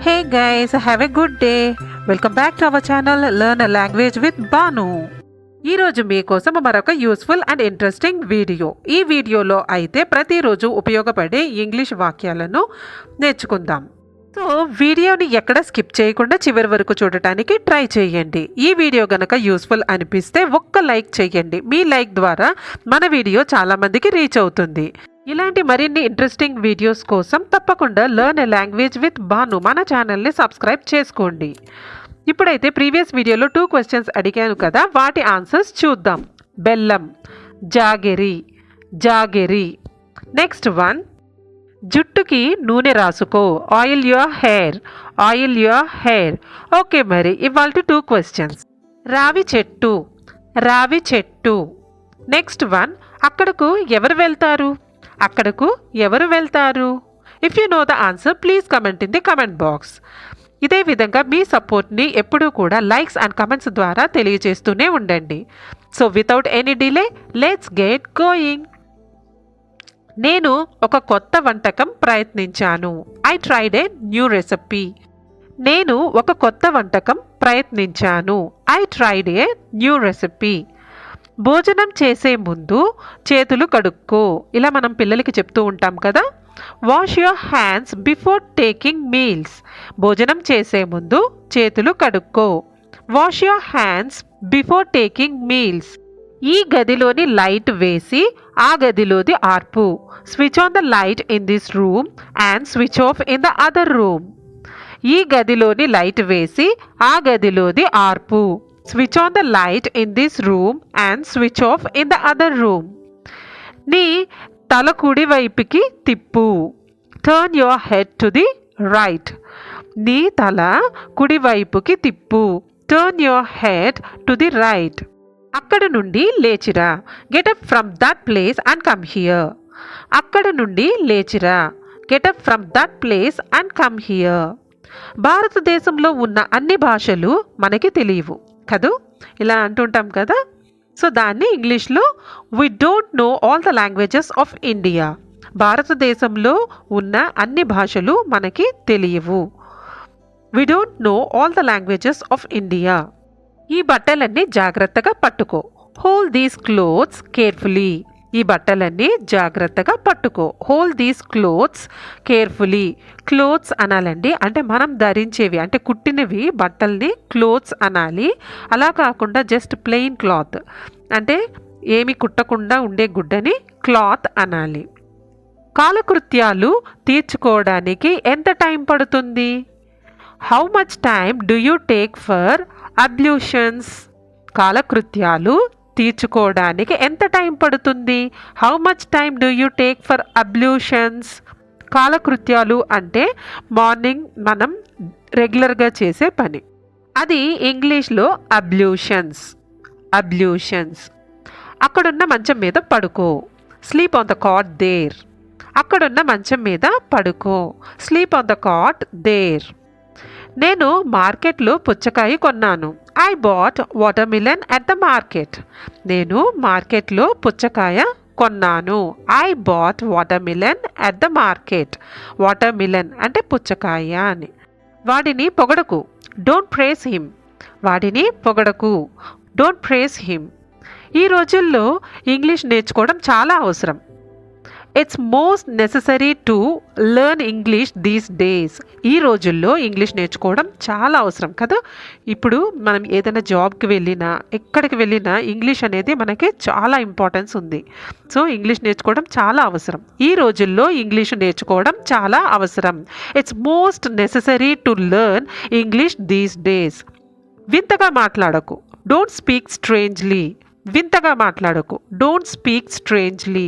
Hey guys, have a good day. Welcome back to our channel Learn a Language with Banu. ఈరోజు మీకోసం మరొక useful and interesting video. ఈ వీడియోలో అయితే ప్రతిరోజు ఉపయోగపడే ఇంగ్లీష్ వాక్యాలను నేర్చుకుందాం. సో వీడియోని ఎక్కడ స్కిప్ చేయకుండా చివరి వరకు చూడటానికి ట్రై చేయండి. ఈ వీడియో గనక యూస్ఫుల్ అనిపిస్తే ఒక్క లైక్ చేయండి. మీ లైక్ ద్వారా మన వీడియో చాలామందికి రీచ్ అవుతుంది. ఇలాంటి మరిన్ని ఇంట్రెస్టింగ్ వీడియోస్ కోసం తప్పకుండా learn a language with Banu మన ఛానల్ని సబ్స్క్రైబ్ చేసుకోండి. ఇప్పుడైతే ప్రీవియస్ వీడియోలో 2 క్వశ్చన్స్ అడిగాను కదా, వాటి ఆన్సర్స్ చూద్దాం. బెల్లం, జాగెరి, జాగెరి. నెక్స్ట్ వన్, జుట్టుకి నూనె రాసుకో, oil your hair, oil your hair. Okay, మరి ఇవాళ 2 క్వశ్చన్స్. రావి చెట్టు, రావి చెట్టు. నెక్స్ట్ వన్, అక్కడకు ఎవరు వెళ్తారు, అక్కడకు ఎవరు వెళ్తారు. If you know the answer please comment in the comment box. ఇదే విధంగా మీ సపోర్ట్ని ఎప్పుడూ కూడా లైక్స్ అండ్ కమెంట్స్ ద్వారా తెలియజేస్తూనే ఉండండి. So without any delay let's get going. నేను ఒక కొత్త వంటకం ప్రయత్నించాను. I tried a new recipe. నేను ఒక కొత్త వంటకం ప్రయత్నించాను. I tried a new recipe. భోజనం చేసే ముందు చేతులు కడుక్కో. ఇలా మనం పిల్లలకి చెప్తూ ఉంటాం కదా. Wash your hands before taking meals. భోజనం చేసే ముందు చేతులు కడుక్కో. Wash your hands before taking meals. ఈ గదిలోని లైట్ వేసి ఆ గదిలోది ఆర్పు. Switch on the light in this room and switch off in the other room. ఈ గదిలోని లైట్ వేసి ఆ గదిలోది ఆర్పు. Switch on the light in this room and switch off in the other room. నీ తల కుడి వైపుకి తిప్పు. Turn your head to the right. నీ తల కుడి వైపుకి తిప్పు. Turn your head to the right. అక్కడ నుండి లేచిరా. Get up from that place and come here. అక్కడ నుండి లేచిరా. Get up from that place and come here. భారతదేశంలో ఉన్న అన్ని భాషలు మనకి తెలియవు కదూ, ఇలా అంటుంటాం కదా. సో దాన్ని ఇంగ్లీష్లో we don't know all the languages of India. భారతదేశంలో ఉన్న అన్ని భాషలు మనకి తెలియవు. We don't know all the languages of India. ఈ బట్టలన్నీ జాగ్రత్తగా పట్టుకో. Hold these clothes carefully. ఈ బట్టలన్నీ జాగ్రత్తగా పట్టుకో. Hold these clothes carefully. Clothes అనాలండి, అంటే మనం ధరించేవి, అంటే కుట్టినవి బట్టల్ని క్లోత్స్ అనాలి. అలా కాకుండా జస్ట్ ప్లెయిన్ క్లాత్, అంటే ఏమి కుట్టకుండా ఉండే గుడ్డని క్లాత్ అనాలి. కాలకృత్యాలు తీర్చుకోవడానికి ఎంత టైం పడుతుంది. How much time do you take for ablutions. కాలకృత్యాలు తీర్చుకోవడానికి ఎంత టైం పడుతుంది. How much time do you take for ablutions. కాలకృత్యాలు అంటే మార్నింగ్ మనం రెగ్యులర్గా చేసే పని, అది ఇంగ్లీష్లో అబ్ల్యూషన్స్. అబ్ల్యూషన్స్. అక్కడున్న మంచం మీద పడుకో. Sleep on the cot there. అక్కడున్న మంచం మీద పడుకో. Sleep on the cot there. నేను మార్కెట్లో పుచ్చకాయ కొన్నాను. I bought watermelon at the market. నేను మార్కెట్లో పుచ్చకాయ కొన్నాను. I bought watermelon at the market. Watermelon అంటే పుచ్చకాయ అని. వాడిని పొగడకు. Don't praise him. వాడిని పొగడకు. Don't praise him. ఈ రోజుల్లో ఇంగ్లీష్ నేర్చుకోవడం చాలా అవసరం. It's most necessary to learn English these days. ఈ రోజుల్లో ఇంగ్లీష్ నేర్చుకోవడం చాలా అవసరం కదా. ఇప్పుడు మనం ఏదైనా జాబ్కి వెళ్ళినా ఎక్కడికి వెళ్ళినా ఇంగ్లీష్ అనేది మనకి చాలా ఇంపార్టెన్స్ ఉంది. సో ఇంగ్లీష్ నేర్చుకోవడం చాలా అవసరం. ఈ రోజుల్లో ఇంగ్లీష్ నేర్చుకోవడం చాలా అవసరం. It's most necessary to learn English these days. వింతగా మాట్లాడకు. Don't speak strangely. వింతగా మాట్లాడకు. Don't speak strangely.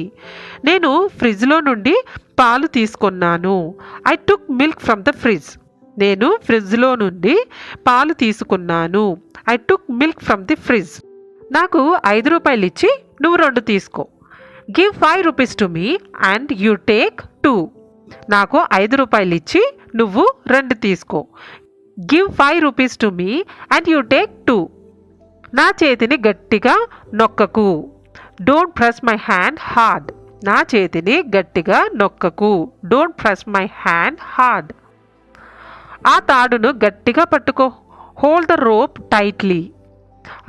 నేను ఫ్రిడ్జ్లో నుండి పాలు తీసుకున్నాను. I took milk from the fridge. నేను ఫ్రిడ్జ్లో నుండి పాలు తీసుకున్నాను. I took milk from the fridge. నాకు 5 రూపాయలు ఇచ్చి నువ్వు 2 తీసుకో. Give 5 rupees to me and you take 2. నాకు 5 రూపాయలు ఇచ్చి నువ్వు 2 తీసుకో. Give 5 rupees to me and you take 2. నా చేతిని గట్టిగా నొక్కకు. Don't press my hand hard. నా చేతిని గట్టిగా నొక్కకు. Don't press my hand hard. ఆ తాడును గట్టిగా పట్టుకో. Hold the rope tightly.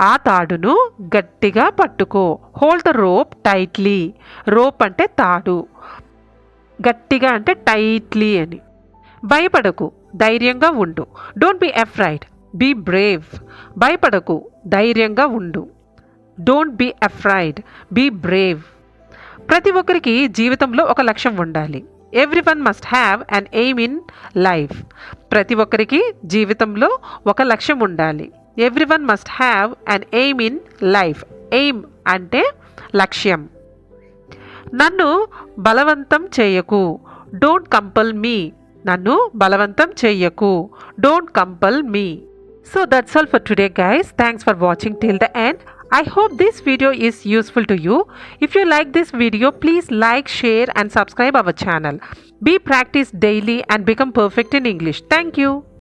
ఆ తాడును గట్టిగా పట్టుకో. Hold the rope tightly. Rope అంటే తాడు, గట్టిగా అంటే టైట్లీ అని. భయపడకు, ధైర్యంగా ఉండు. Don't be afraid, be brave. భయపడకు, ధైర్యంగా ఉండు. Don't be afraid, be brave. ప్రతి ఒక్కరికి జీవితంలో ఒక లక్ష్యం ఉండాలి. Everyone must have an aim in life. ప్రతి ఒక్కరికి జీవితంలో ఒక లక్ష్యం ఉండాలి. Everyone must have an aim in life. Aim అంటే లక్ష్యం. నన్ను బలవంతం చేయకు. Don't compel me. నన్ను బలవంతం చెయ్యకు. Don't compel me. So that's all for today, guys. Thanks for watching till the end. I hope this video is useful to you. If you like this video, please like, share and subscribe our channel. Be practice daily and become perfect in English. Thank you.